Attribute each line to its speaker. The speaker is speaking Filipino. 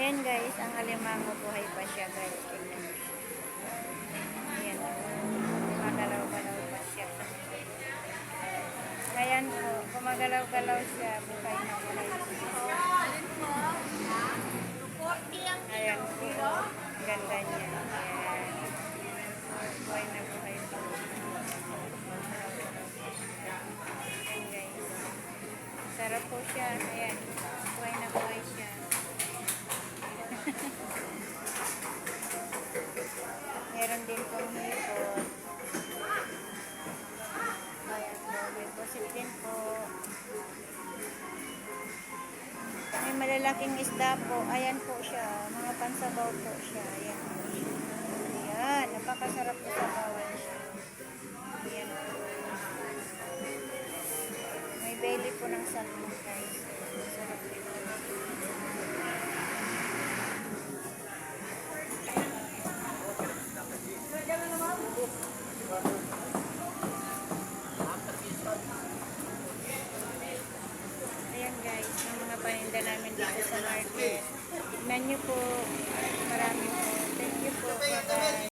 Speaker 1: Ayan guys, ang alimango buhay pa siya guys. Ayan. Gumagalaw-galaw pa siya. Ayan po, gumagalaw-galaw siya. Buhay na buhay. Ayan po. Ganda niya. Ayan. Buhay na buhay pa. Ayan guys. Sarap po siya. Ayan. Buhay na buhay siya. Meron din pong hipon. Ayan po. May pusit din po. May malalaking isda po. Ayan po siya. Mga pansabaw po siya. Ayan po siya. Ayan. Napakasarap po sa bawan siya. Ayan po. May belly po ng salmon guys. Sarap din po. Ayan guys, yung mga paninda namin dito sa market. Tignan nyo po. Marami po. Thank you po. Bye-bye.